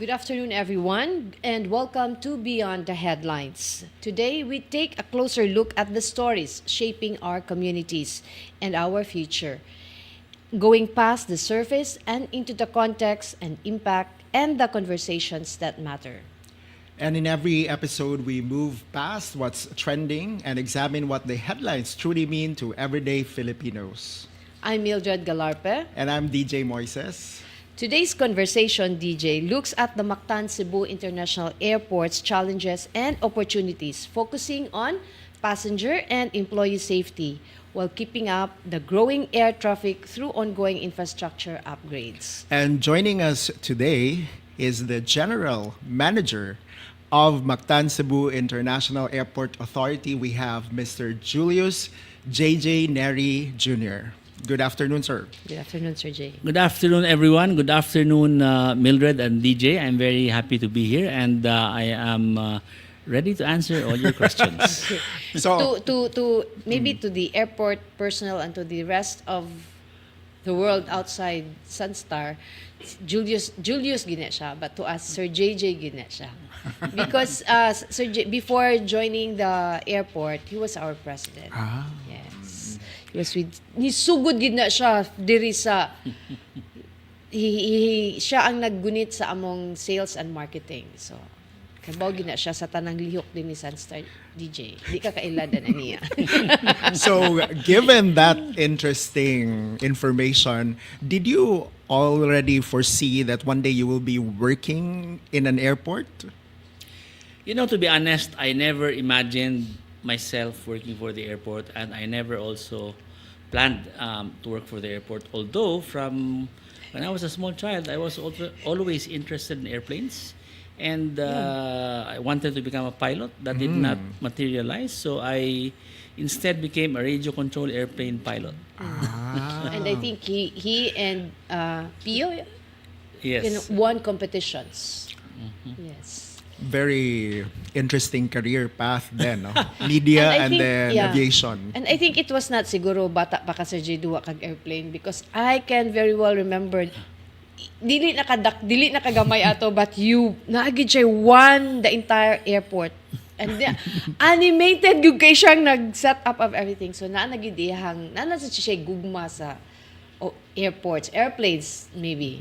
Good afternoon, everyone, and welcome to Beyond the Headlines. Today, we take a closer look at the stories shaping our communities and our future, going past the surface and into the context and impact and the conversations that matter. And in every episode, we move past what's trending and examine what the headlines truly mean to everyday Filipinos. I'm Mildred Galarpe. And I'm DJ Moises. Today's conversation, DJ, looks at the Mactan-Cebu International Airport's challenges and opportunities, focusing on passenger and employee safety while keeping up the growing air traffic through ongoing infrastructure upgrades. And joining us today is the General Manager of Mactan-Cebu International Airport Authority. We have Mr. Julius Jayjay Neri Jr. Good afternoon, sir. Good afternoon, Sir Jay. Good afternoon, everyone. Good afternoon, Mildred and DJ. I'm very happy to be here, and I am ready to answer all your questions. So, to maybe to the airport personnel and to the rest of the world outside SunStar, Julius gina siya, but to us, Sir Jayjay gina siya. Because before joining the airport, he was our president. Yes. He was with, nisugod gid na siya diri sa siya ang naggunit sa among sales and marketing. So kabaw gid na siya sa tanang lihok din ni SunStar DJ. Di ka kailada na niya. so given that interesting information, did you already foresee that one day you will be working in an airport? You know, to be honest, I never imagined myself working for the airport, and I never also planned to work for the airport. Although from when I was a small child, I was also always interested in airplanes, and I wanted to become a pilot. That did not materialize, so I instead became a radio control airplane pilot. And I think he and Pio Yes. won competitions. Yes. Very interesting career path then, no? Media and, then aviation. And I think it was not siguro bata pa ka Sir Jay duwa kag airplane, because I can very well remember dili na kagamay ato, but you naagid siya won the entire airport. And animated gud kay siyang nag-set up of everything. So na nagidihang na siya gugma sa airplanes maybe.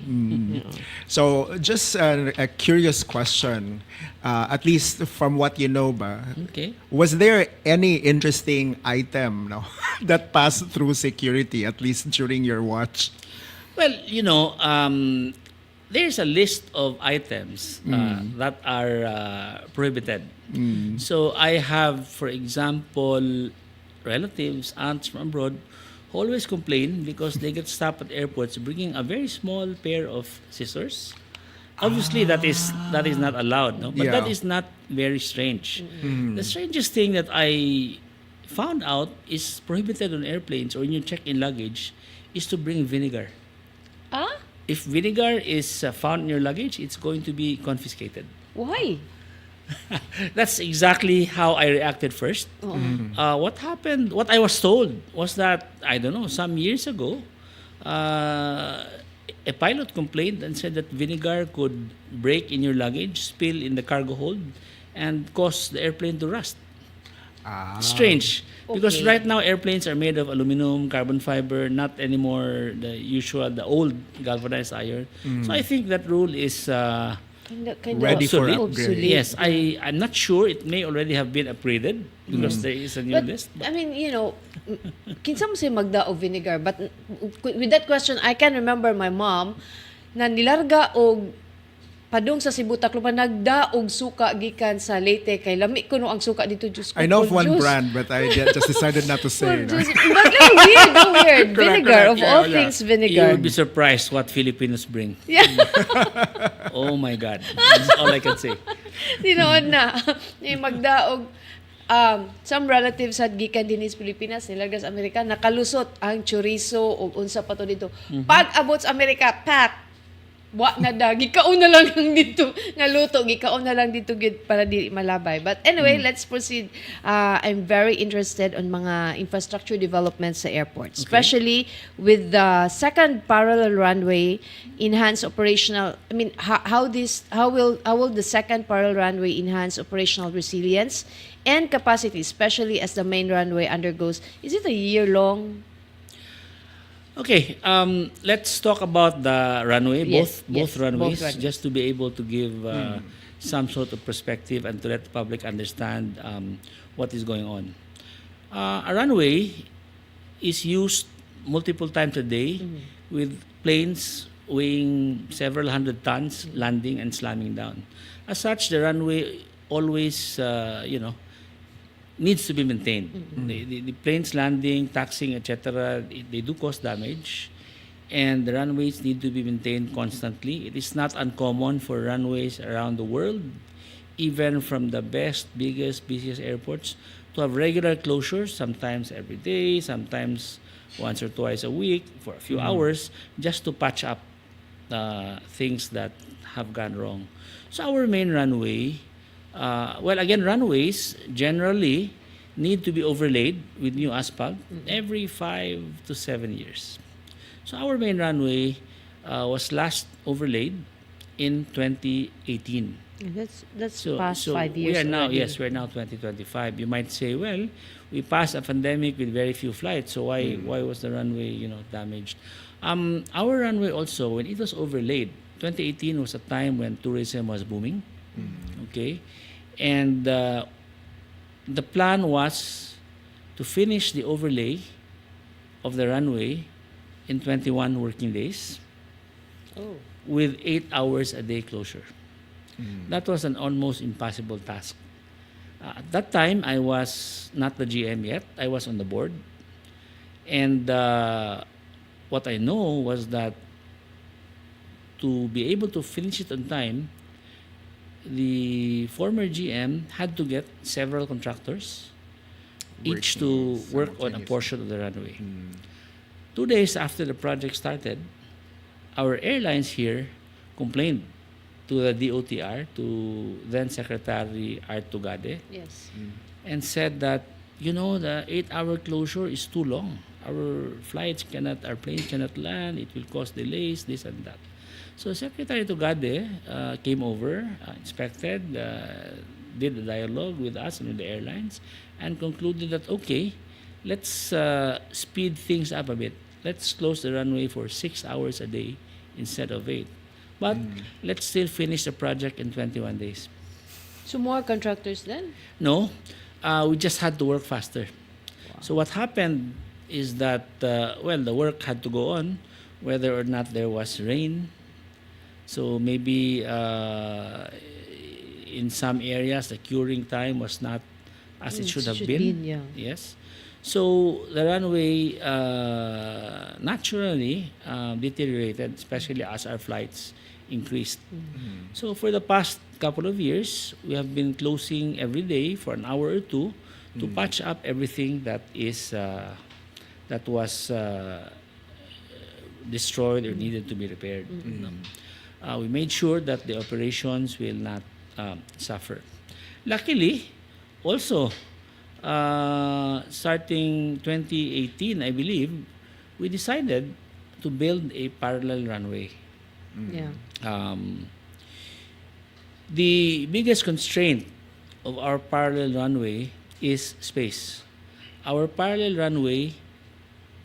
So just a curious question, at least from what you know ba, Okay. was there any interesting item, no, that passed through security, at least during your watch? Well, you know, there's a list of items that are prohibited. So I have, for example, relatives, aunts from abroad who always complain because they get stopped at airports bringing a very small pair of scissors. Obviously, that is not allowed, no? But that is not very strange. The strangest thing that I found out is prohibited on airplanes or in your check-in luggage is to bring vinegar. If vinegar is found in your luggage, it's going to be confiscated. Why? That's exactly how I reacted first. What happened, what I was told was that, I don't know, some years ago, a pilot complained and said that vinegar could break in your luggage, spill in the cargo hold, and cause the airplane to rust. Strange. Because Okay. right now airplanes are made of aluminum, carbon fiber, not anymore the old galvanized iron. So I think that rule is Kind Ready for obsolete. upgrade. Yes, I'm not sure. It may already have been upgraded because there is a new But, list. I mean, kinsa mo say magda og vinegar, but with that question, I can remember my mom na nilarga og padung sa Cebu Tacloban nagda og suka gikan sa Leyte kay lami kuno ang suka dito juice. I know of one brand, but I just decided not to say. No? But weird. Vinegar, correct. of all Yeah. things, You vinegar. will be surprised what Filipinos bring. Yeah. Oh my God. That's all I can say. Tinood na. Ni magdaog some relatives had gikan din sa Pilipinas, nilarga sa Amerika, nakalusot ang chorizo o unsa pa to dito. Pag abot sa Amerika, pack wa na da gikaon na lang dito nga luto gikaon na lang dito gid para di malabay. But anyway, let's proceed. I'm very interested on mga infrastructure developments sa airport, especially with the second parallel runway enhance operational. I mean, how will the second parallel runway enhance operational resilience and capacity, especially as the main runway undergoes? Is it a year-long? Okay, let's talk about the runway, Yes, both yes, runways, both runways. just to be able to give some sort of perspective and to let the public understand what is going on. A runway is used multiple times a day with planes weighing several hundred tons landing and slamming down. As such, the runway always, needs to be maintained. The planes landing, taxiing, etc., they do cause damage, and the runways need to be maintained constantly. It is not uncommon for runways around the world, even from the best, biggest, busiest airports, to have regular closures, sometimes every day, sometimes once or twice a week for a few hours, just to patch up things that have gone wrong. So our main runway, runways generally need to be overlaid with new asphalt every 5 to 7 years. So our main runway was last overlaid in 2018. That's past 5 years. We are now, already. yes, we're now 2025. You might say, well, we passed a pandemic with very few flights, so why was the runway damaged? Our runway also, when it was overlaid, 2018 was a time when tourism was booming. Okay, and the plan was to finish the overlay of the runway in 21 working days with 8 hours a day closure. That was an almost impossible task. At that time, I was not the GM yet. I was on the board. And what I know was that to be able to finish it on time, the former GM had to get several contractors, each to work on a portion of the runway. 2 days after the project started, our airlines here complained to the DOTR, to then Secretary Art Tugade, Yes. and said that, the 8-hour closure is too long. Our planes cannot land, it will cause delays, this and that. So Secretary Tugade came over, inspected, did a dialogue with us and with the airlines, and concluded that, okay, let's speed things up a bit. Let's close the runway for 6 hours a day instead of 8. But let's still finish the project in 21 days. So more contractors then? No, we just had to work faster. So what happened is that, the work had to go on, whether or not there was rain. So maybe in some areas, the curing time was not as it should have been. Yeah. Yes. So the runway naturally deteriorated, especially as our flights increased. So for the past couple of years, we have been closing every day for an hour or two to patch up everything that was destroyed or needed to be repaired. We made sure that the operations will not suffer. Luckily, also, starting 2018, I believe, we decided to build a parallel runway. Yeah. The biggest constraint of our parallel runway is space. Our parallel runway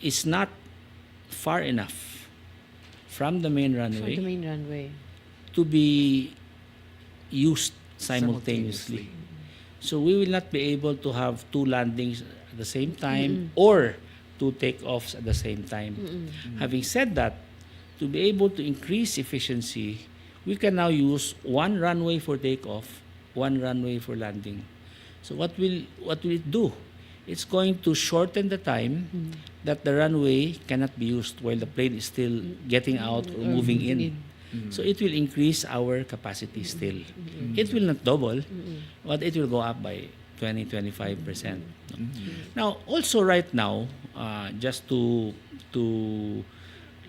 is not far enough from the main For runway the main runway. to be used simultaneously. So we will not be able to have 2 landings at the same time or 2 takeoffs at the same time. Having said that, to be able to increase efficiency, we can now use 1 runway for takeoff, 1 runway for landing. So what will it do? It's going to shorten the time that the runway cannot be used while the plane is still getting out or moving in. So it will increase our capacity still. It will not double, but it will go up by 20-25%. Now, also right now, just to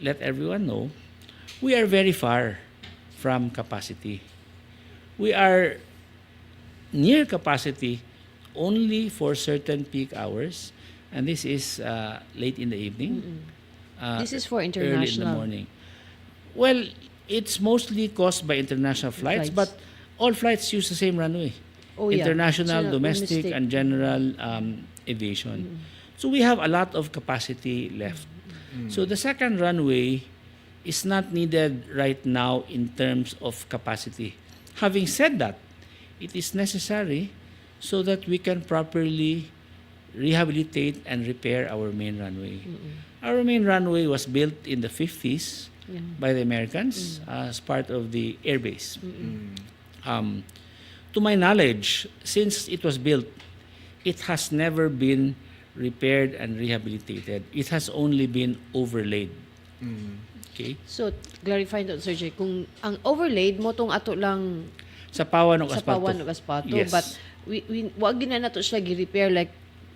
let everyone know, we are very far from capacity. We are near capacity only for certain peak hours, and this is late in the evening. This is for Early in the international morning. Well, it's mostly caused by international flights, flights. but all flights use the same runway. Oh, yeah. International, So, no domestic, mistake. and general aviation. So we have a lot of capacity left. So the second runway is not needed right now in terms of capacity. Having said that, it is necessary so that we can properly rehabilitate and repair our main runway. Our main runway was built in the 50s Yeah. by the Americans as part of the airbase. To my knowledge, since it was built, it has never been repaired and rehabilitated. It has only been overlaid. Okay? So, clarify to, Sir Jay, kung ang overlaid mo tong ato lang Sa pawan o sa aspato. pawan ug aspato, Yes. but wag gina nato siya gi-repair like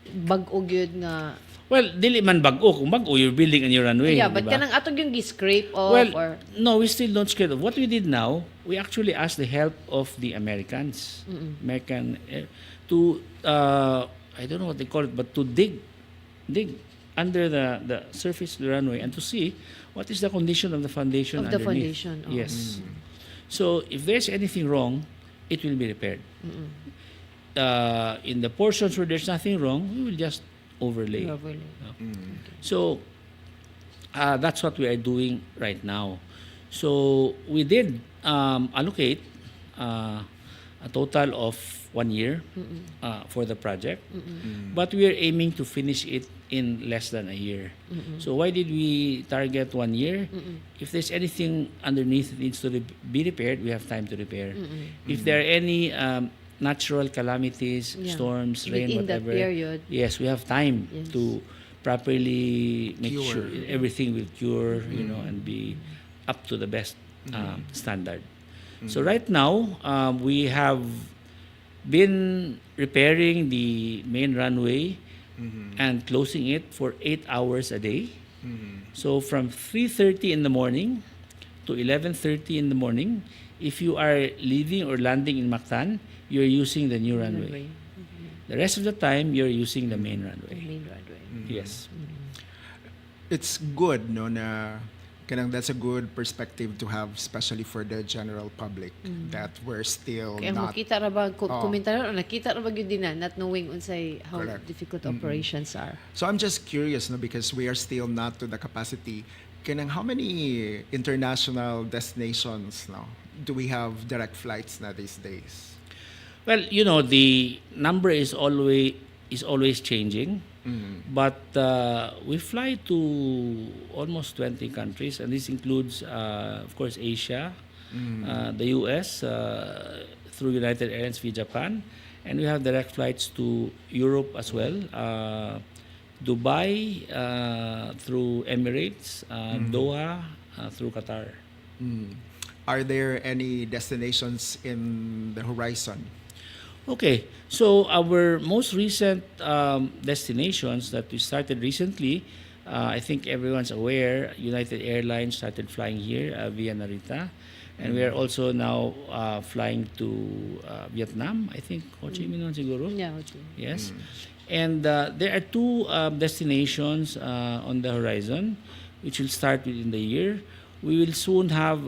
bag-o gyud nga. Well, dili man bag-o. Kung bag-o, you're building a new runway. Yeah, but diba? kanang atog yung gi-scrape off Well, or no, we still don't scrape off. What we did now, we actually asked the help of the Americans, to, I don't know what they call it, but to dig under the surface of the runway and to see what is the condition of the foundation of the underneath. foundation. Oh. Yes. So if there's anything wrong, it will be repaired. In the portions where there's nothing wrong, we will just overlay. Overlay. So that's what we are doing right now. So we did allocate a total of 1 year for the project, but we are aiming to finish it in less than a year. So why did we target 1 year? If there's anything underneath that needs to be repaired, we have time to repair. If there are any natural calamities, Yeah. storms, rain, Within that whatever, period. yes, we have time Yes. to properly make Cure. sure everything will cure, and be up to the best standard. So right now, we have been repairing the main runway and closing it for 8 hours a day. So from 3:30 in the morning to 11:30 in the morning, if you are leaving or landing in Mactan, you're using the new runway. The rest of the time, you're using the main runway. Main runway. Yes. It's good, no, na kanang that's a good perspective to have, especially for the general public, that we're still Kaya not. makita ra ba Oh. komentar o nakita ra ba gyud din na not knowing unsay how Correct. difficult operations are. So I'm just curious, no, because we are still not to the capacity. Kanang how many international destinations, no, do we have direct flights na these days? Well, the number is always changing, but we fly to almost 20 countries, and this includes, of course, Asia, the U.S. Through United Airlines via Japan, and we have direct flights to Europe as well, Dubai through Emirates, Doha through Qatar. Are there any destinations in the horizon? Okay, so our most recent destinations that we started recently, I think everyone's aware, United Airlines started flying here via Narita. And we are also now flying to Vietnam, I think, Ho Chi Minh naman siguro. Yeah, okay. Yes. And there are two destinations on the horizon, which will start within the year. We will soon have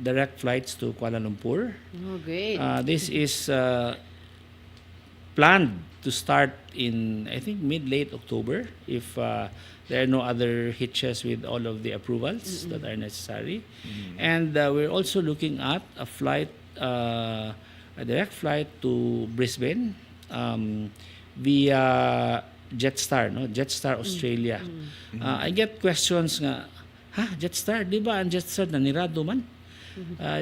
direct flights to Kuala Lumpur. Oh, great. This is planned to start in, I think, mid-late October if there are no other hitches with all of the approvals that are necessary. And we're also looking at a flight, a direct flight to Brisbane via Jetstar, no? Jetstar Australia. I get questions nga, Jetstar, di ba ang Jetstar nanirado man?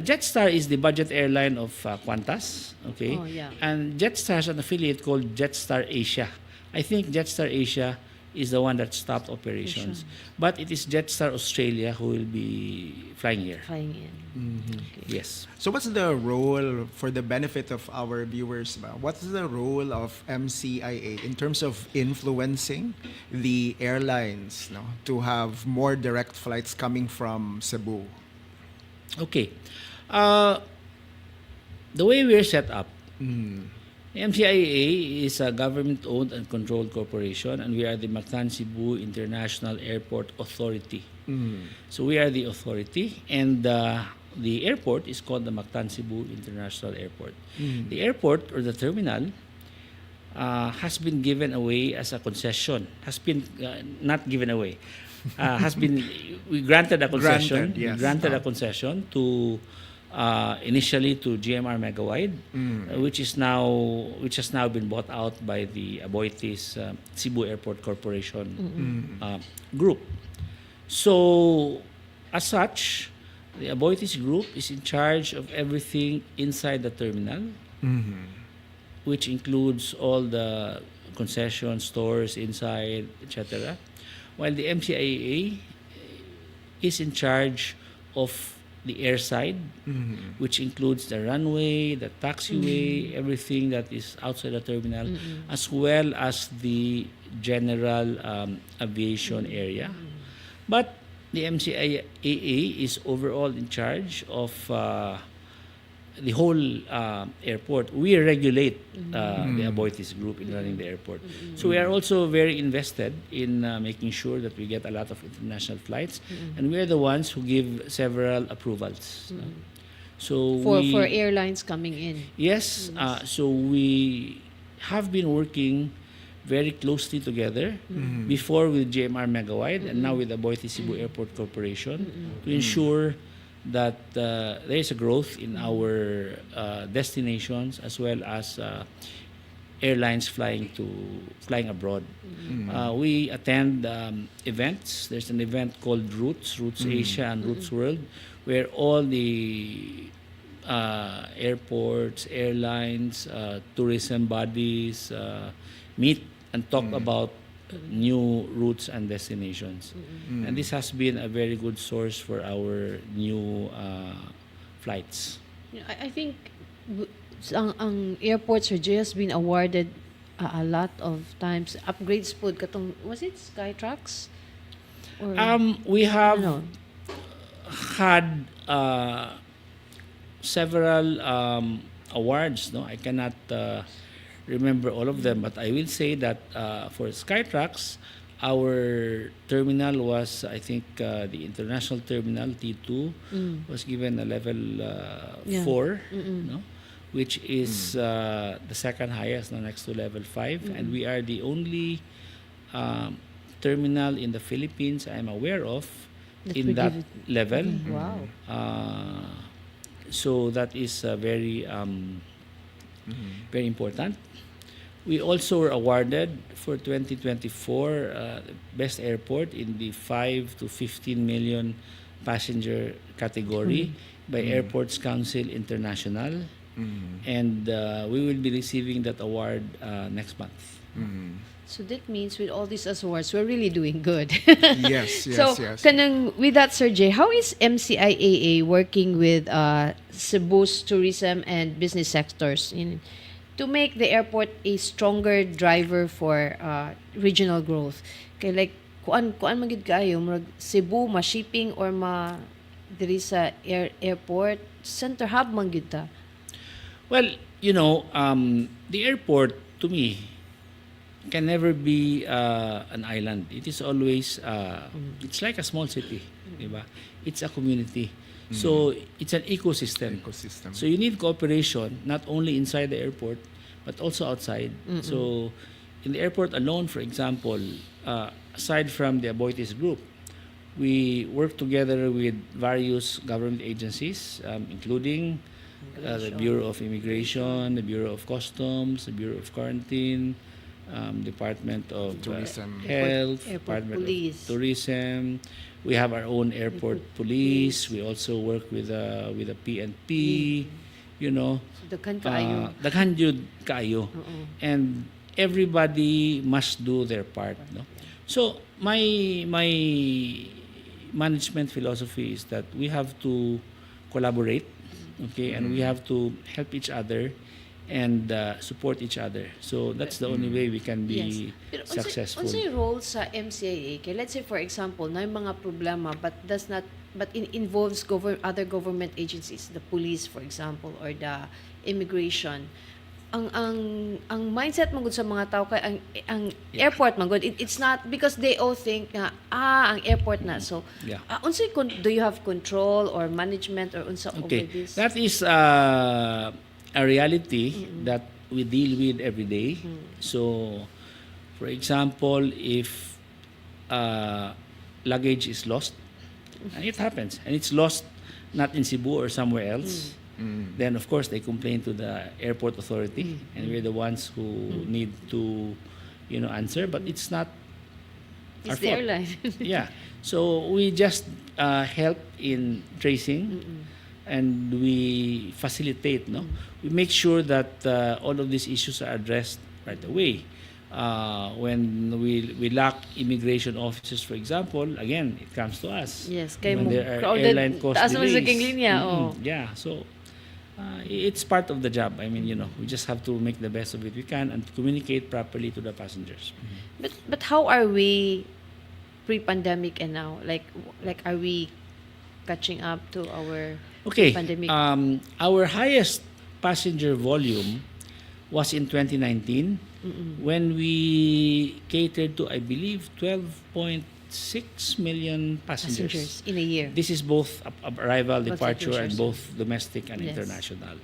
Jetstar is the budget airline of Qantas, okay? Oh, yeah. And Jetstar has an affiliate called Jetstar Asia. I think Jetstar Asia is the one that stopped operations. But it is Jetstar Australia who will be flying here. Flying in. Okay. Yes. So what's the role, for the benefit of our viewers, what's the role of MCIA in terms of influencing the airlines, no, to have more direct flights coming from Cebu? Okay. Uh, the way we're set up, MCIAA is a government-owned and controlled corporation, and we are the Mactan-Cebu International Airport Authority. So we are the authority, and the airport is called the Mactan-Cebu International Airport. The airport or the terminal has been given away as a concession. Has been not given away. Has been we granted a concession. Granted, yes. Granted a concession to initially to GMR Megawide, which has now been bought out by the Aboitiz Cebu Airport Corporation group. So, as such, the Aboitiz group is in charge of everything inside the terminal, which includes all the concession stores inside, etc. While the MCIAA is in charge of the airside, which includes the runway, the taxiway, everything that is outside the terminal, as well as the general aviation area. But the MCIAA is overall in charge of the whole airport. We regulate the Aboitiz group in running the airport. So we are also very invested in making sure that we get a lot of international flights, and we are the ones who give several approvals. So For airlines coming in. yes, so we have been working very closely together before with GMR Megawide and now with the Aboitiz Cebu Airport Corporation to ensure that there is a growth in our destinations as well as airlines flying abroad. We attend events. There's an event called Roots Asia and Roots World, where all the airports, airlines, tourism bodies meet and talk about new routes and destinations. And this has been a very good source for our new flights. I think ang airport, Sir Jay, has been awarded a lot of times upgrades po katong was it Skytrax? Or We have ano? had several awards. No, I cannot remember all of them, but I will say that for Skytrax, our terminal was, I think, the international terminal T2 was given a level 4, no, which is the second highest, no, next to level 5, and we are the only terminal in the Philippines I'm aware of That in we that give level. Wow. So that is very very important. We also were awarded for 2024 Best Airport in the 5 to 15 million passenger category by Airports Council International. And we will be receiving that award next month. So that means with all these awards, we're really doing good. Yes, yes, So, yes. kanang, with that, Sir Jay, how is MCIAA working with Cebu's tourism and business sectors to make the airport a stronger driver for regional growth? Kay like, kuan magid kayo, murag Cebu, ma-shipping or diri sa airport, center hub man gyud ta. Well, the airport, to me, can never be an island. It is always, it's like a small city, diba? It's a community. So, it's an ecosystem. So, you need cooperation, not only inside the airport, but also outside. So, in the airport alone, for example, aside from the Aboitiz group, we work together with various government agencies, including the Bureau of Immigration, the Bureau of Customs, the Bureau of Quarantine, Department of Tourism. Health, Airport Department Police. of Tourism. We have our own airport police. We also work with a PNP. So, daghan kaayo. Daghan jud kaayo. And everybody must do their part, no? So my management philosophy is that we have to collaborate, okay, and we have to help each other and support each other. So that's the only way we can be Pero successful. unsay role sa MCIA? Kay let's say for example, na mga problema but it involves other government agencies, the police for example or the immigration. Ang mindset magud sa mga tao kay ang airport magud it's not because they all think na ang airport na so unsay do you have control or management or unsa over this? That is a reality that we deal with every day. So, for example, if luggage is lost, and it happens, and it's lost not in Cebu or somewhere else, then of course they complain to the airport authority, and we're the ones who need to, answer. But it's not our It's the fault. airline. Yeah. So we just help in tracing, and we facilitate. We make sure that all of these issues are addressed right away. When we lack immigration officers, for example, again, it comes to us. Yes, kay When mo there are crowded airline cost taas naman sa delays. king linya, Yeah, so it's part of the job. I mean, we just have to make the best of it we can and communicate properly to the passengers. But how are we pre-pandemic and now? Like are we catching up to our Okay, pandemic? our highest passenger volume was in 2019 when we catered to, I believe, 12.6 million passengers. in a year? This is both arrival, departure, and departures. both domestic and Yes. international.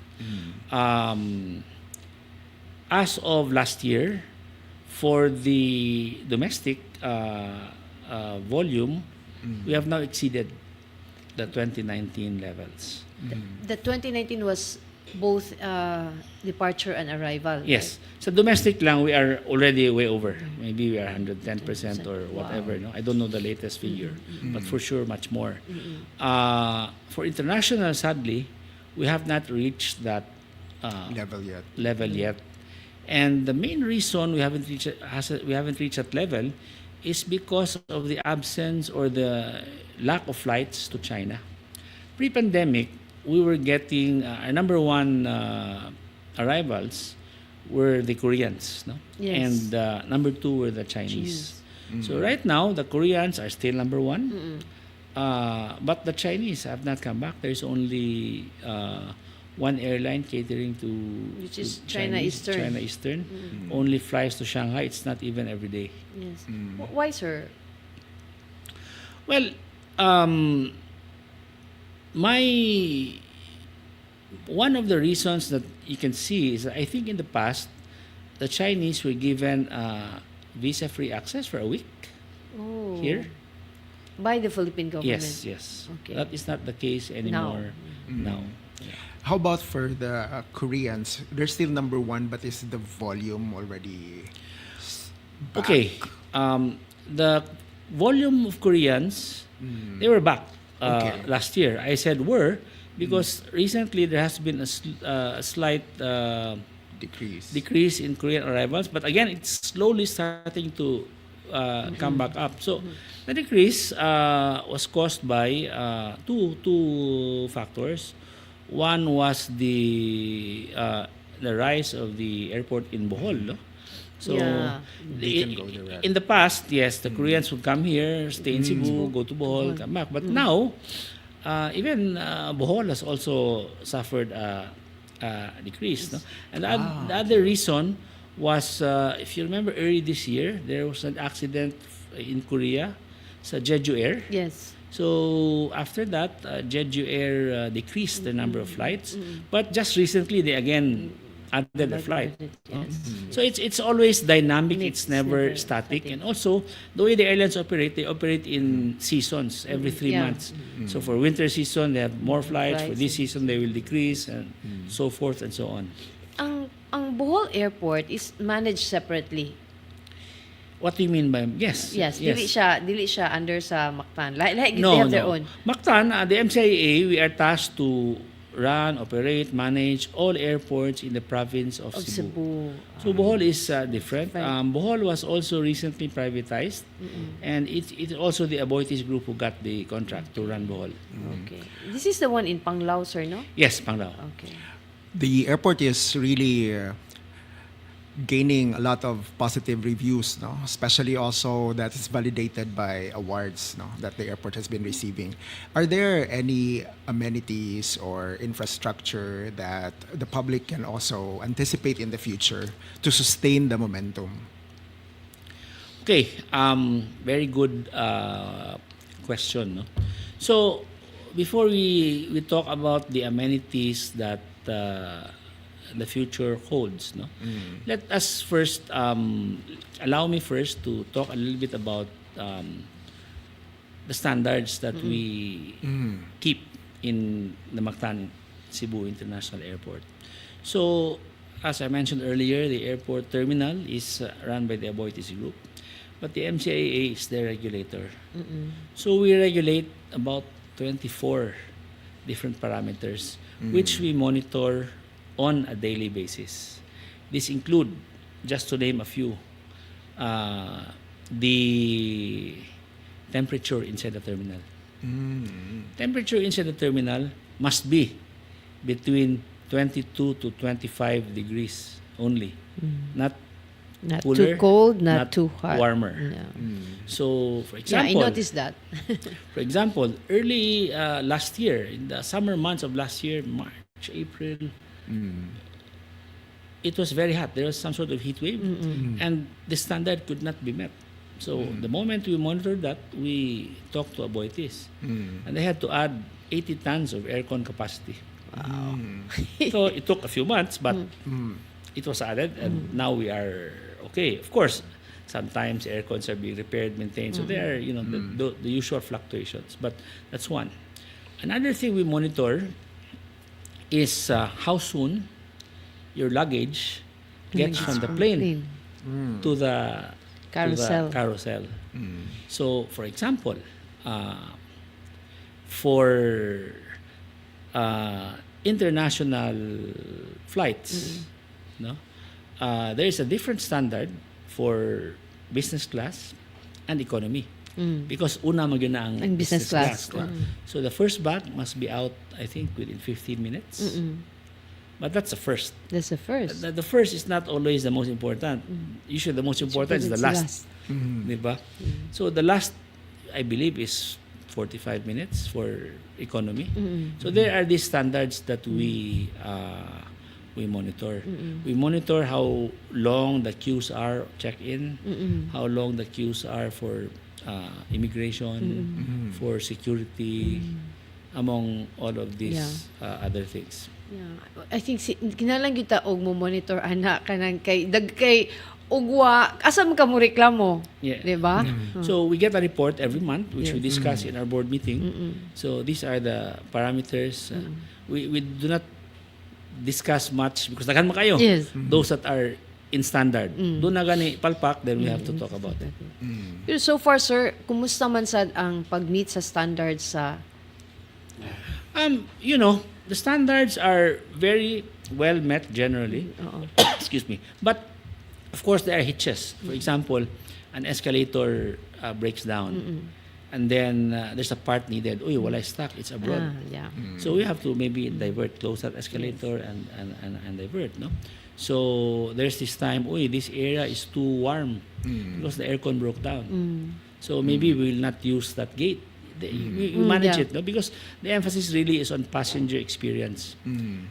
As of last year, for the domestic volume, we have now exceeded the 2019 levels. The 2019 was both departure and arrival. Yes. So domestic lang, we are already way over. Maybe we are 110% or whatever. No? I don't know the latest figure, but for sure much more. For international, sadly, we have not reached that level yet. And the main reason we haven't reached that level is because of the absence or the lack of flights to China. Pre-pandemic, we were getting our number one arrivals were the Koreans, no? Yes. And number two were the Chinese. So right now, the Koreans are still number one, but the Chinese have not come back. There's only one airline catering to Which is to China Chinese, Eastern. China Eastern only flies to Shanghai. It's not even every day. Yes. Why, sir? Well, one of the reasons that you can see is that I think in the past, the Chinese were given visa-free access for a week Oh. here. By the Philippine government. Yes. Okay. That is not the case anymore now. How about for the Koreans? They're still number one, but is the volume already back? Okay. The volume of Koreans, they were back last year. I said were because recently there has been a slight decrease in Korean arrivals, but again, it's slowly starting to come back up. So the decrease was caused by two factors. One was the rise of the airport in Bohol. No? So Yeah. They can go direct. in the past, yes, the Koreans would come here, stay in Cebu, go to Bohol, come back. But now, even Bohol has also suffered a decrease. No? And the other reason was, if you remember early this year, there was an accident in Korea sa Jeju Air. Yes. So after that, Jeju Air decreased the number of flights. But just recently, they again added a flight. Yes. So it's always dynamic. It's never static. And also, the way the airlines operate, they operate in seasons every 3 months. So for winter season, they have more flights. For this season, they will decrease and so forth and so on. Ang Bohol Airport is managed separately. What do you mean by yes? Yes. Dili siya under sa Mactan. Like No, they have their own. Mactan, the MCIAA, we are tasked to run, operate, manage all airports in the province of Cebu. So Bohol is different. Bohol was also recently privatized, and it's also the Aboitiz Group who got the contract to run Bohol. Okay. This is the one in Panglao, sir, no? Yes, Panglao. Okay. the airport is really gaining a lot of positive reviews, no? Especially also that is validated by awards, no, that the airport has been receiving. Are there any amenities or infrastructure that the public can also anticipate in the future to sustain the momentum? Okay, very good question. No? So, before we talk about the amenities that the future holds, no, let us first allow me first to talk a little bit about the standards that we keep in the Mactan-Cebu International Airport. So, as I mentioned earlier, the airport terminal is run by the Aboitiz Group, but the MCIAA is the regulator. So we regulate about 24 different parameters which we monitor on a daily basis. These include, just to name a few, the temperature inside the terminal. Temperature inside the terminal must be between 22 to 25 degrees only, not Not cooler, too cold, not too hot. warmer. Yeah. So, for Yeah, I example, noticed that. for example, early last year, in the summer months of last year, March, April, it was very hot. There was some sort of heat wave, and the standard could not be met. So the moment we monitored that, we talked to Aboitiz, and they had to add 80 tons of aircon capacity. Wow. So it took a few months, but it was added, and now we are okay. Of course, sometimes aircons are being repaired, maintained, so there are the usual fluctuations. But that's one. Another thing we monitor is how soon your luggage gets from the plane to the Carousel. carousel. So, for example, for international flights, no, there is a different standard for business class and economy. Because una magyud na ang business class. no? So the first bag must be out, I think, within 15 minutes. But that's the first. That's the first. The first is not always the most important. Usually the most important is the It's last. Diba? So the last, I believe, is 45 minutes for economy. So there are these standards that we monitor. We monitor how long the queues are check-in, how long the queues are for immigration, for security, among all of these other things. Yeah. I think kinalang gyud ta og mo monitor ana kanang kay ugwa asa man ka mo reklamo, Yeah. di ba? So we get a report every month, which we discuss in our board meeting. So these are the parameters. We do not discuss much because daghan man kayo. Yes. Those that are in standard. Doon na gani palpak, then we have to talk about it. Pero so far, sir, kumusta man sad ang pag-meet sa standards sa The standards are very well met generally. Excuse me. But of course, there are hitches. For example, an escalator breaks down, and then there's a part needed. Uy, wala stock. It's abroad. yeah. So we have to maybe divert, close that escalator and divert, no? So there's this time, this area is too warm because the aircon broke down. So maybe we will not use that gate. We manage it, no? Because the emphasis really is on passenger experience.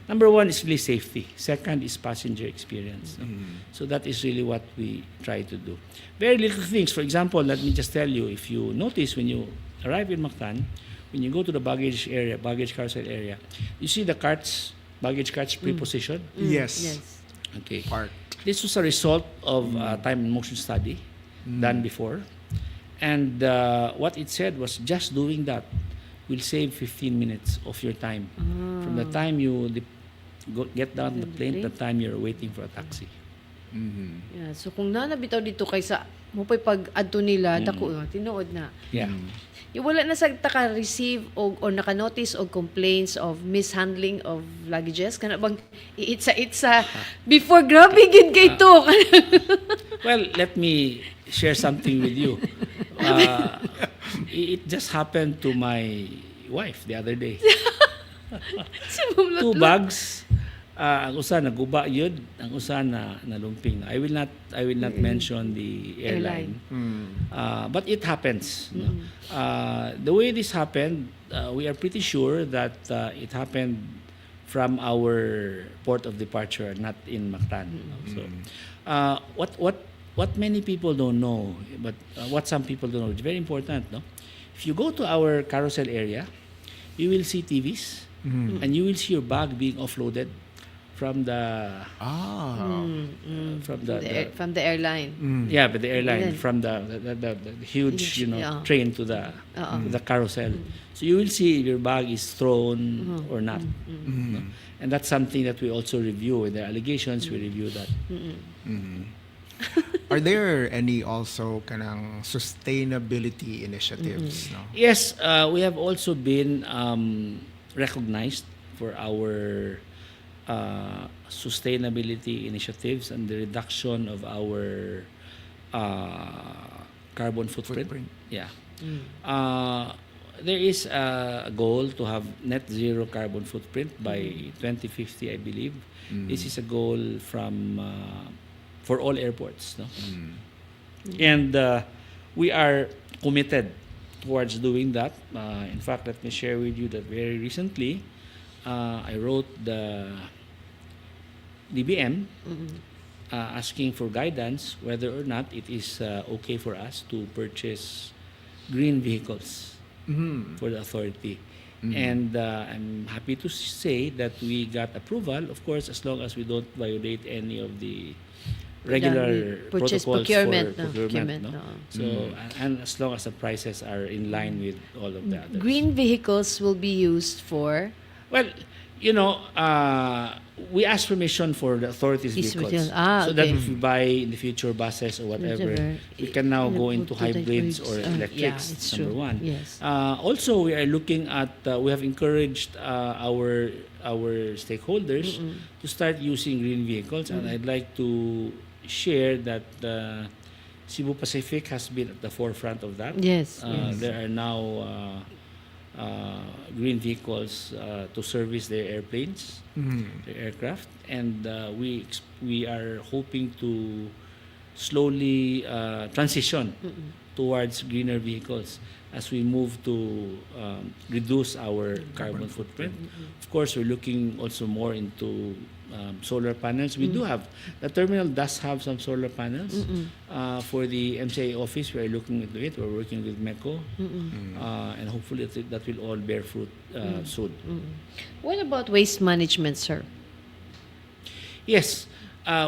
Number one is really safety. Second is passenger experience. No? So that is really what we try to do. Very little things. For example, let me just tell you, if you notice when you arrive in Mactan, when you go to the baggage area, baggage carousel area, you see the carts, baggage carts pre-positioned. Yes. Okay. Part. This was a result of a time and motion study done before. And what it said was just doing that will save 15 minutes of your time. From the time you get down the plane to the time you're waiting for a taxi. Yeah, so kung bitaw dito kaysa mo pay pag-adto nila dako tinuod na. Yeah. Wala na sa taka-receive or naka-notice og complaints of mishandling of luggages kana bang itsa before grabe gid kay to. Well, let me share something with you. It just happened to my wife the other day. Si Ma'am Two Lutlo. bags ang usa naguba yun, ang usa na nalumping. I will not mention the airline. But it happens. No? The way this happened, we are pretty sure that it happened from our port of departure, not in Mactan. No? So, what many people don't know, but what some people don't know, it's very important. No, if you go to our carousel area, you will see TVs, and you will see your bag being offloaded from the From the airline. yeah, but the airline Airline. from the huge Yeah. train to the carousel. So you will see if your bag is thrown or not. No? And that's something that we also review. With the allegations, we review that. Are there any also kanang sustainability initiatives? No? Yes, we have also been recognized for our sustainability initiatives and the reduction of our carbon footprint. Yeah. There is a goal to have net zero carbon footprint by 2050, I believe. This is a goal from for all airports, no? And we are committed towards doing that. In fact, let me share with you that very recently, I wrote the DBM asking for guidance whether or not it is okay for us to purchase green vehicles for the authority. And I'm happy to say that we got approval, of course, as long as we don't violate any of the regular Purchase protocols procurement, for procurement. No? no. So, and as long as the prices are in line with all of the others. Green vehicles will be used for Well, you know, we ask permission for the authorities' These vehicles. vehicles. Ah, so that okay. if we buy in the future buses or whatever, Whatever. we can now go into to the hybrids or hybrids. electrics, Yeah, it's number true. one. Yes. Also, we are looking at, we have encouraged our stakeholders to start using green vehicles. And I'd like to share that Cebu Pacific has been at the forefront of that. Yes, yes. There are now green vehicles to service their airplanes, their aircraft, and we are hoping to slowly transition towards greener vehicles as we move to reduce our carbon footprint. Of course, we're looking also more into solar panels. We do have, the terminal does have some solar panels. For the MCIAA office, we are looking into it. We're working with MECO, and hopefully that will all bear fruit soon. What about waste management, sir? Yes,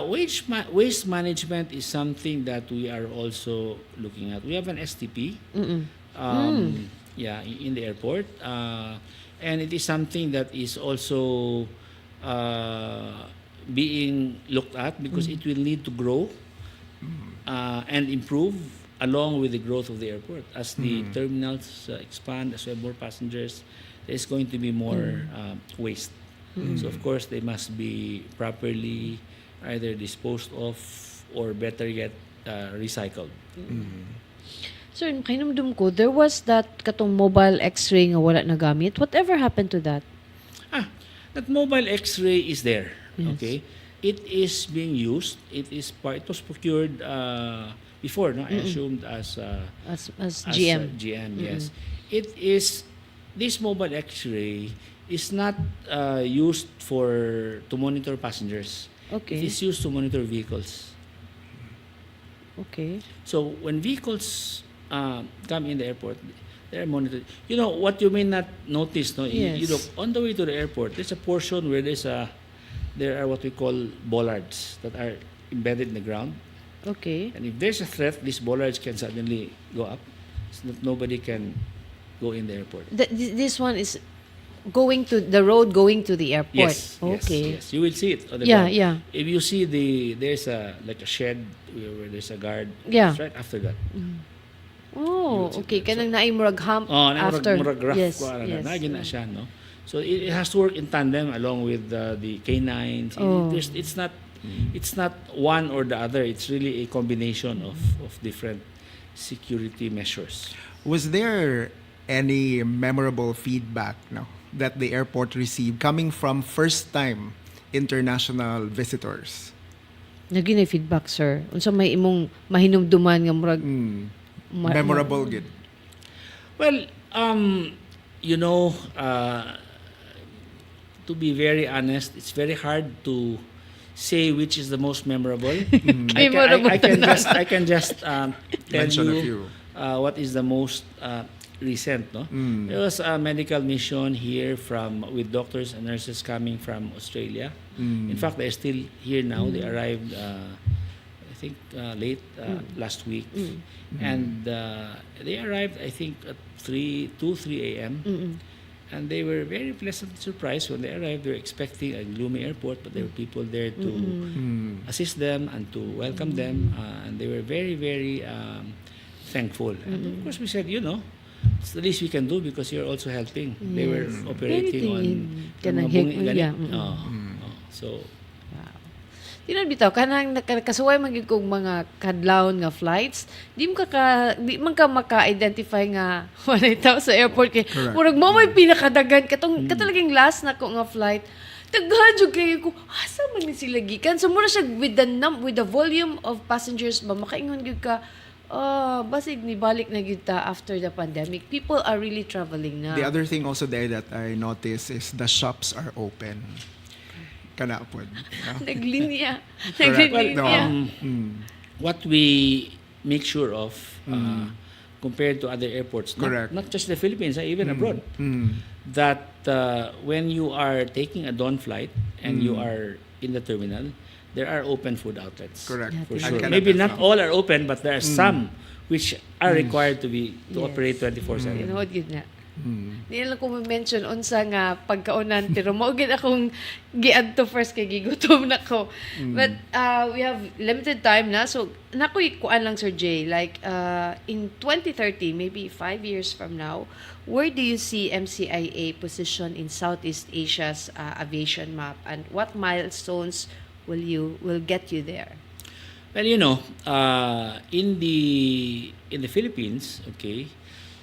waste management is something that we are also looking at. We have an STP, yeah, in the airport, and it is something that is also being looked at because it will need to grow and improve along with the growth of the airport. As the terminals expand, as we have more passengers, there's going to be more waste. So of course, they must be properly either disposed of or better yet, recycled. Sir, kinumdum ko, there was that katong mobile x-ray nga wala nagamit. Whatever happened to that? That mobile X-ray is there. Yes. Okay, it is being used. It was procured before. No, I assumed as As GM. GM. Yes, it is. This mobile X-ray is not used to monitor passengers. Okay. It is used to monitor vehicles. Okay. So when vehicles come in the airport, they're monitored. You know what you may not notice, no? You Yes. look on the way to the airport. There's a portion where there are what we call bollards that are embedded in the ground. Okay. And if there's a threat, these bollards can suddenly go up, so that nobody can go in the airport. This one is going to the road going to the airport. Yes, Okay. yes, you will see it on the Yeah, ground. yeah. If you see there's a shed where there's a guard. Yeah. It's right after that. Oh, okay. Kanang naay murag hump Oh, after. murag graph Yes, ko, yes. na siya, no? So it has to work in tandem along with the canines. Oh. It's not one or the other. It's really a combination of different security measures. Was there any memorable feedback, no, that the airport received coming from first-time international visitors? Naging feedback, sir. Unsa may imong mahinumduman nga murag Memorable gid. Well, you know, to be very honest, it's very hard to say which is the most memorable. I can just tell Mention a you few. what is the most recent. No, there was a medical mission here with doctors and nurses coming from Australia. In fact, they're still here now. They arrived, I think, late last week, and they arrived, I think, at 3 a.m. And they were very pleasantly surprised when they arrived. They were expecting a gloomy airport, but there were people there to assist them and to welcome them, and they were very, very thankful. And of course, we said, it's the least we can do because you're also helping. They were operating on kanang ganit. So, Di na bitaw kanang nakasuway man gyud kog mga kadlawon nga flights, di man ka maka-identify nga walay tao sa airport kay Correct. murag mo may pinakadagan katong last na ko nga flight. Daghan jud kay ko asa man ni sila gikan. So mura siya with the volume of passengers ba makaingon gyud ka basig ni balik na gyud ta after the pandemic. People are really traveling na. The other thing also there that I noticed is the shops are open. Kana pod. Naglinya. Correct. Naglinya. what we make sure of compared to other airports, Correct. not just the Philippines, even abroad, that when you are taking a dawn flight and you are in the terminal, there are open food outlets. Correct. For Yeah, sure. Cannot Maybe have not all are open, but there are some which are required to Yes. operate 24/7. Tinuod gyud na. Di lang ko mention unsa nga pagkaunan pero mao gid akong giadto first kay gigutom na ko. But we have limited time na so nakoy kuan lang Sir Jay like in 2030 maybe 5 years from now where do you see MCIA position in Southeast Asia's aviation map and what milestones will get you there? Well, in the Philippines, okay,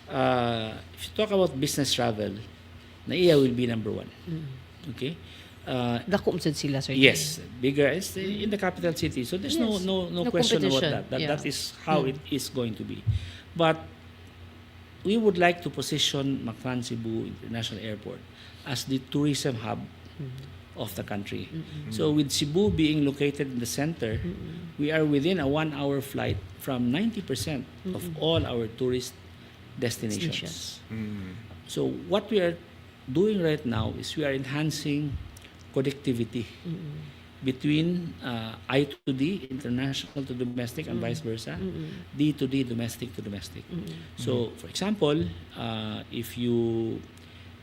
if you talk about business travel, NAIA will be number one. Okay. Dako man sad sila Sir Jay. Yes, bigger is in the capital city. So there's no No question about competition. that. Yeah. That is how it is going to be. But we would like to position Mactan-Cebu International Airport as the tourism hub of the country. So with Cebu being located in the center, we are within a 1-hour flight from 90% of all our tourist destinations. So what we are doing right now is we are enhancing connectivity between I to D, international to domestic, and vice versa, D to D, domestic to domestic. So, for example, if you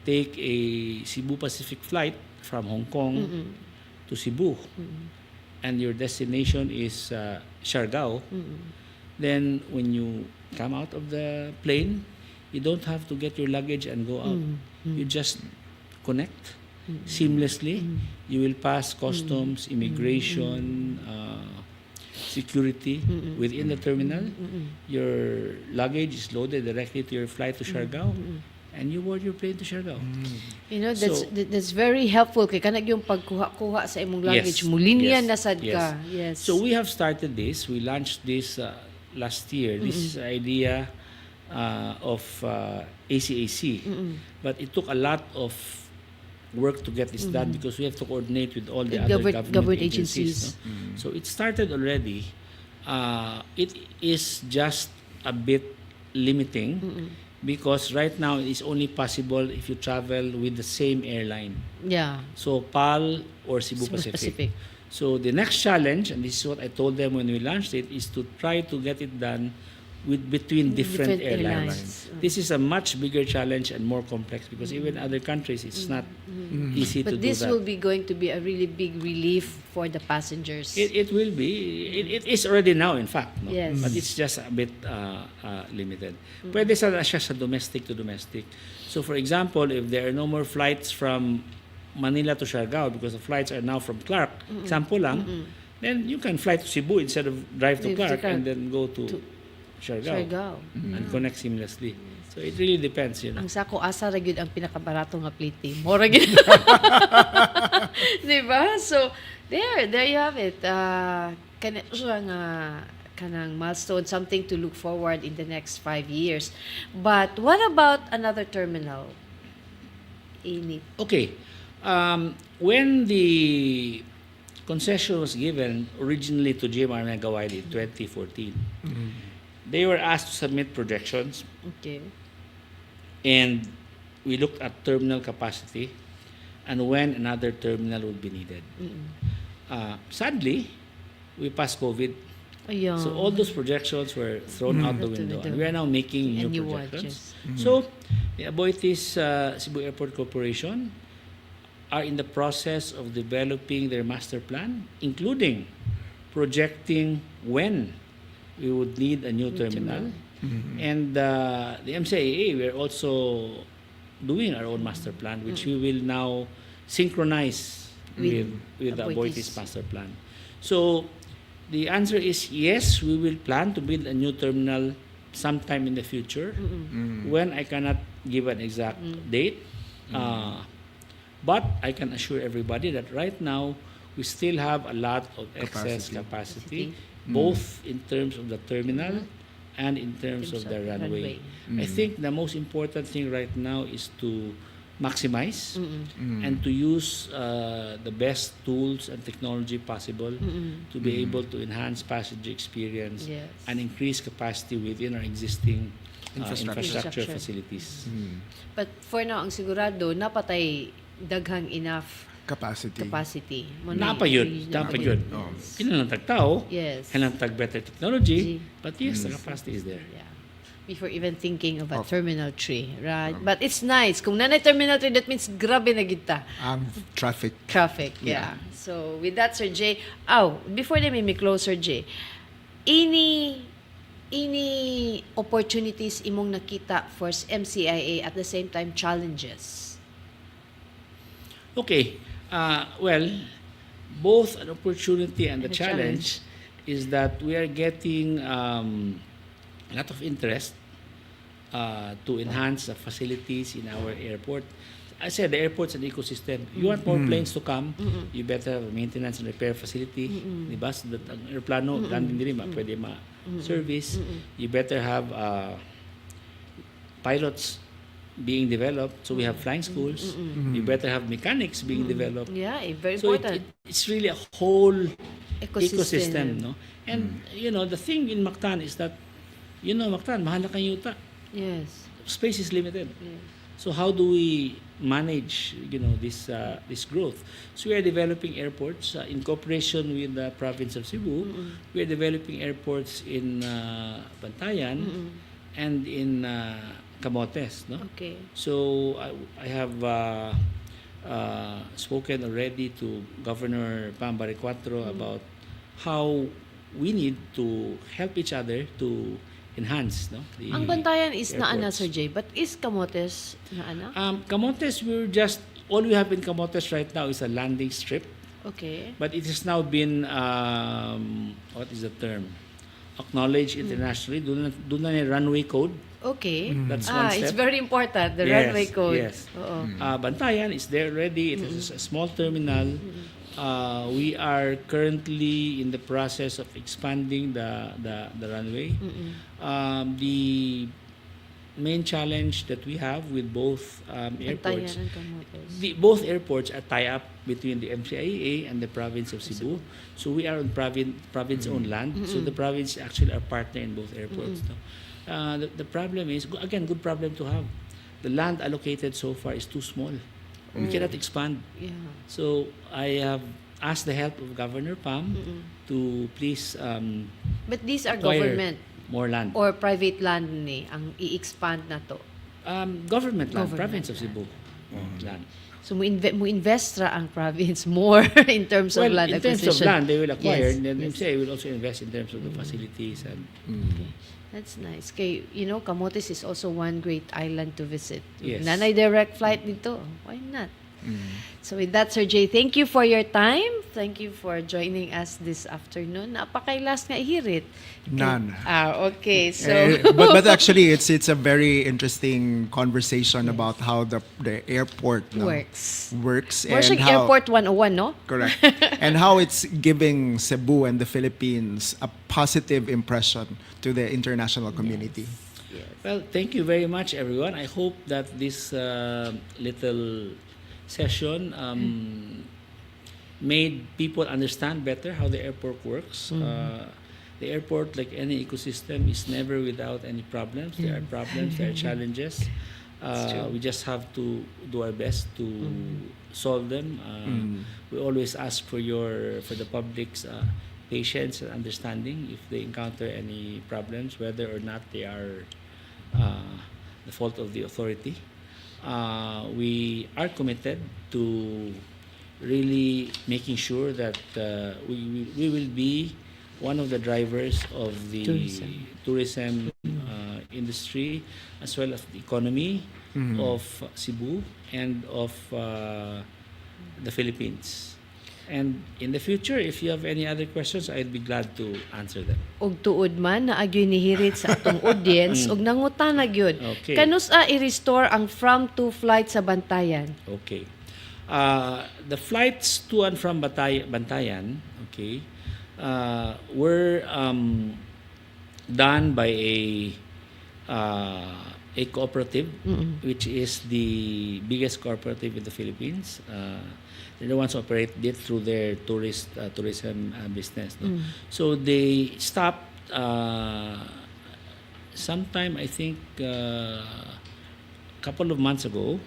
take a Cebu Pacific flight from Hong Kong to Cebu, and your destination is Siargao, then when you come out of the plane, you don't have to get your luggage and go out. You just connect seamlessly. You will pass customs, immigration, security within the terminal. Your luggage is loaded directly to your flight to Siargao, and you board your plane to Siargao. That's very helpful kay kanang yung pagkuha-kuha sa imong luggage mulinya na sad ka. Yes. So we have started this. We launched this last year. This is the idea of ACAC. But it took a lot of work to get this done because we have to coordinate with all the other government agencies. No? So it started already. It is just a bit limiting because right now it is only possible if you travel with the same airline. Yeah. So PAL or Cebu Pacific. So the next challenge, and this is what I told them when we launched it, is to try to get it done between different airlines. This This is a much bigger challenge and more complex because even other countries it's not easy to But do this that. will be going to be a really big relief for the passengers. It will be. It is already now, in fact. No? Yes. But it's just a bit limited. Pwede siya sa domestic to domestic. So for example, if there are no more flights from Manila to Siargao because the flights are now from Clark, example lang, then you can fly to Cebu instead of drive to Drive to Clark Clark. and then go to Siargao. and connect seamlessly. So it really depends, you know. Ang sako asa ra gyud ang pinakabarato nga plate. Mora gyud. Di ba? So there you have it. Kana siya nga kanang milestone, something to look forward in the next 5 years. But what about another terminal? Okay. When the concession was given originally to GMR Megawide in 2014, they were asked to submit projections, Okay. and we looked at terminal capacity and when another terminal would be needed. Sadly, we passed COVID. Ayun. So all those projections were thrown out the window. And we are now making And new new projections. ones, So the Aboitiz Cebu Airport Corporation are in the process of developing their master plan, including projecting when we would need a new terminal. And the MCIAA, we are also doing our own master plan, which we will now synchronize with the Aboitiz. Aboitiz master plan. So the answer is yes, we will plan to build a new terminal sometime in the future. When, I cannot give an exact date. But I can assure everybody that right now we still have a lot of excess capacity, both in terms of the terminal and in terms of the runway. I think the most important thing right now is to maximize and to use the best tools and technology possible to be able to enhance passenger experience Yes. and increase capacity within our existing infrastructure Infrastructure. facilities. But for now, ang sigurado, napatay daghang enough Capacity. capacity. Napa yun. Kailangan tagtao, Yes. kailangan tag better technology, but yes, the capacity is there. Yeah. Before even thinking of a Of- Terminal 3, right? But it's nice. Kung nanay Terminal 3, that means grabe na kita. Ang traffic. Traffic, yeah. So, with that, Sir Jay, before they may close, Sir Jay, any opportunities imong nakita for MCIA at the same time challenges? Okay. Well, both an opportunity and a And a challenge is that we are getting a lot of interest to enhance the facilities in our airport. I said the airport's an ecosystem. You want more planes to come, you better have a maintenance and repair facility. Diba? So that ang aeroplano, landing din pwede ma-service. You better have pilots being developed. So we have flying schools. You better have mechanics being developed. Yeah, very So important. it's really a whole Ecosystem. ecosystem, no? And the thing in Mactan is that, Mactan, mahal na kang yuta. Yes. Space is limited. Yes. So how do we manage, this growth? So we are developing airports in cooperation with the province of Cebu. We are developing airports in Bantayan and in Camotes, no? Okay. So I have spoken already to Governor Pambare Cuatro about how we need to help each other to enhance, no? The Ang Bantayan is naana, airports. Sir Jay, but is Camotes naana? Camotes, all we have in Camotes right now is a landing strip, Okay. but it has now been, what is the term? Acknowledged internationally. Doon na yung runway code. Okay. That's one It's step. very important, the Yes, runway code. yes. Oo. Bantayan is there already. It is a small terminal. We are currently in the process of expanding the runway. The main challenge that we have with both airports, Bantayan and Camotes. both airports are tie up between the MCIAA and the province of Cebu. So we are on province-owned land. So the province actually are partner in both airports. No? The problem is, again, good problem to have. The land allocated so far is too small. We cannot expand. Yeah. So I have asked the help of Governor Pam to please But these are acquire government more land. or private land ni ang i-expand na to. Government land, Government province of land. Cebu. Land. So mo invest ra ang province more in terms of Well, land in terms acquisition. of land, they will acquire, Yes, and then yes. MCA will also invest in terms of the facilities. And That's nice. Kay, Camotes is also one great island to visit. Yes. Nanay direct flight dito. Why not? So with that, Sir Jay, thank you for your time. Thank you for joining us this afternoon. Napakailas nga ihirit. None. Okay. So But actually, it's a very interesting conversation about how the airport works More and siyang how Airport 101, no? correct and how it's giving Cebu and the Philippines a positive impression to the international community. Well, thank you very much, everyone. I hope that this little session made people understand better how the airport works. The airport, like any ecosystem, is never without any problems. There are problems, there are challenges. We just have to do our best to solve them. We always ask for the public's patience and understanding if they encounter any problems, whether or not they are the fault of the authority. We are committed to really making sure that we will be one of the drivers of the tourism industry, as well as the economy of Cebu and of the Philippines. And in the future, if you have any other questions, I'd be glad to answer them. Og tuod man na agyoy nihirit sa atong audience og nangutana gyud. Okay. Kanus-a i-restore ang from-to flight sa Bantayan? Okay. The flights to and from Bantayan, okay, were done by a cooperative, which is the biggest cooperative in the Philippines. They're the ones who operate it through their tourism business. No? So they stopped sometime, I think, couple of months ago.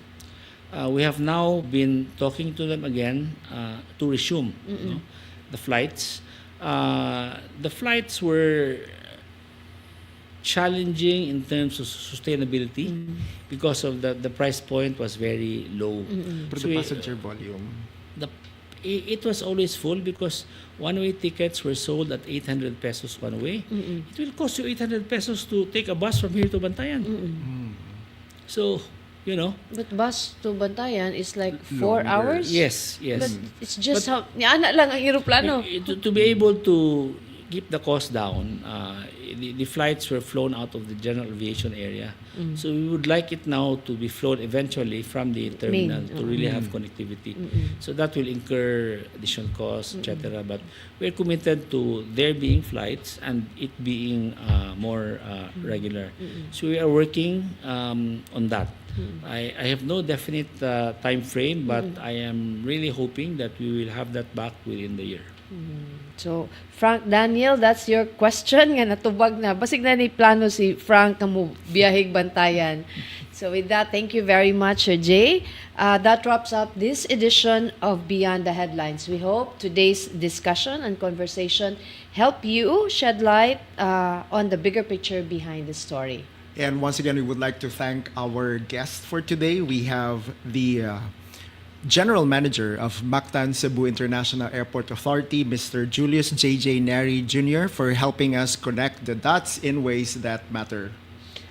We have now been talking to them again to resume the flights. The flights were challenging in terms of sustainability because of the price point was very low. But So the we- passenger volume. it was always full because one-way tickets were sold at 800 pesos one way. It will cost you 800 pesos to take a bus from here to Bantayan. So, you know, But bus to Bantayan is like 4 Longer. hours? yes. But it's just how... Niana lang ang aeroplano. To be able to keep the cost down, the flights were flown out of the general aviation area. So we would like it now to be flown eventually from the terminal to really have connectivity. So that will incur additional costs, etc. But we're committed to there being flights and it being more regular. So we are working on that. I have no definite time frame, but I am really hoping that we will have that back within the year. So, Frank Daniel, that's your question nga natubag na. Basig na ni plano si Frank na mo biyahig Bantayan. So with that, thank you very much, Sir Jay. That wraps up this edition of Beyond the Headlines. We hope today's discussion and conversation help you shed light on the bigger picture behind the story. And once again, we would like to thank our guest for today. We have the General Manager of Mactan-Cebu International Airport Authority, Mr. Julius Jayjay Neri Jr., for helping us connect the dots in ways that matter.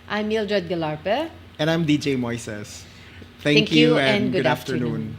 I'm Mildred Galarpe. And I'm DJ Moises. Thank you and good afternoon.